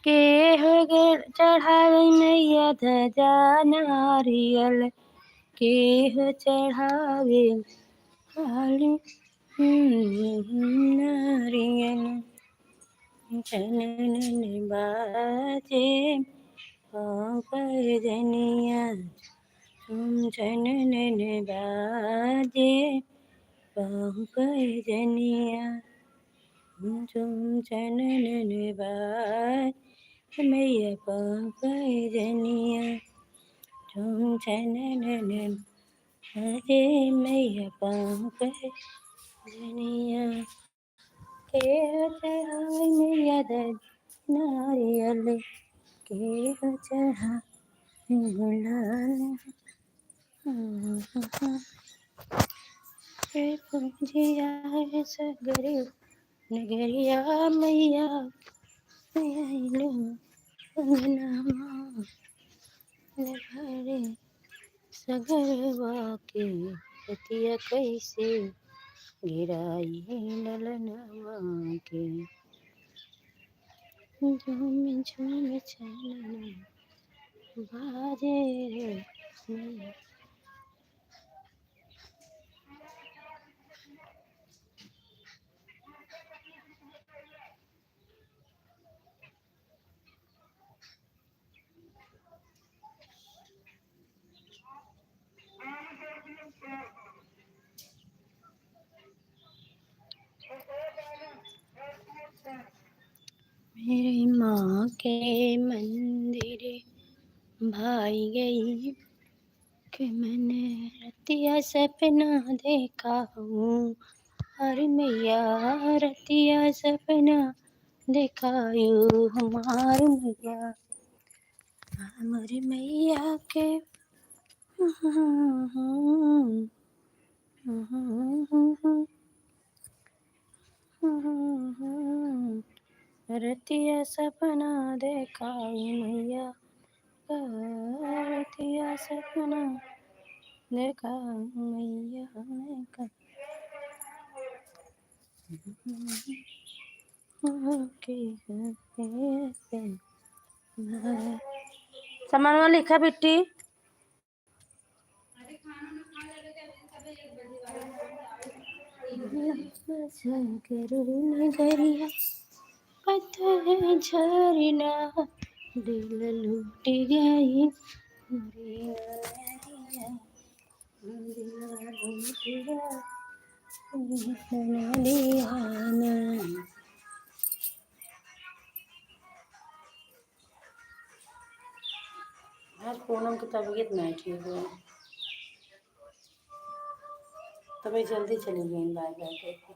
के हो चढ़ाई मैया ध्वजा नारियल के हो चढ़ावे हाली नारियल। चनन बाजे पाँव पे जनिया तुम चनन बाजे पाँव पे जनिया तुम चनन बाज मैया पाँव पे जनिया तुम चनन बाजे मैया पाँव पे जनिया के चढ़ाई मैया नारियल के चढ़ा गुलाल पूजिया सगरे नगरिया मैया आइलो अंगनामा भरे सगरवा के पतिया कैसे गिराई ललनवा के। झूम झूम चलन बाजे रे मैया। मेरी माँ के मंदिर भाई गई कि मैंने रतिया सपना देखा हूँ। अरे मैया रतिया सपना दिखायो हमार मैया, हमारी मैया के रतिया सपना देखाई मैया, रतिया सपना देखाई मैया का सामान लिखा बेटी। नगरिया पता झरना दिल लूट गई, दिल लूट गया दीवाना। आज पूनम की तबीयत नहीं ठीक है, तभी जल्दी चली गई बाय बाय करके।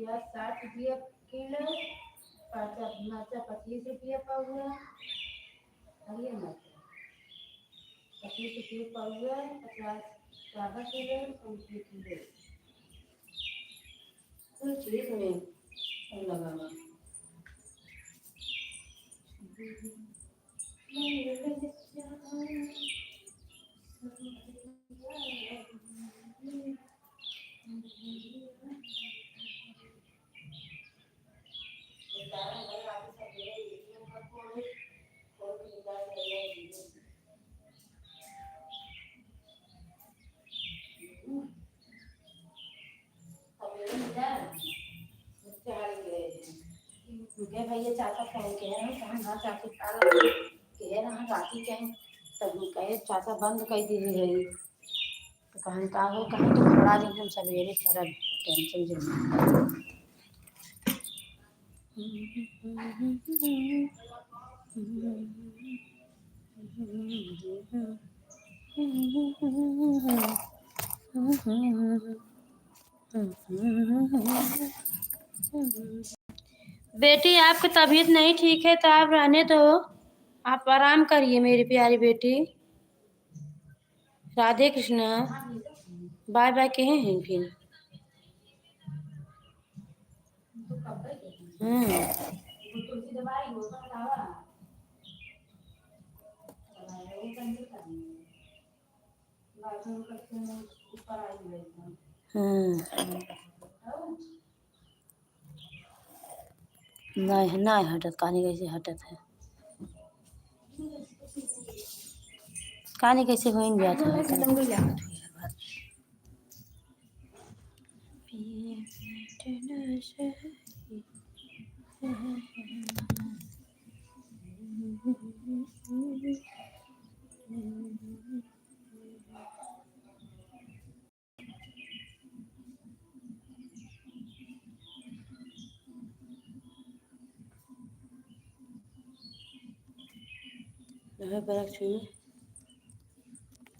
या 60 रुपया किलो, मरचा 25 रुपया पाउआ, हरियर मरचा 25 रुपया पाउआ, 50 ज्यादा किलो 100 रुपया किलो। कुल चीज में लगा हुआ। भैया चाचा फोन कह रहे हैं, हाँ चाची कह रहे हैं राती कहें, तब कहे चाचा बंद कर दी है, तो कहन का हो, कहीं तो खड़ा दिन हम सवेरे करब टेंशन जरूर। बेटी आपकी तबीयत नहीं ठीक है तो आप रहने दो, आप आराम करिए मेरी प्यारी बेटी। राधे कृष्णा, बाय बाय कहे हैं फिर। नहीं नहीं हटत, कहानी कैसे हटत है, कहानी कैसे हो जाता है।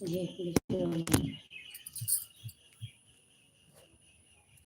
ये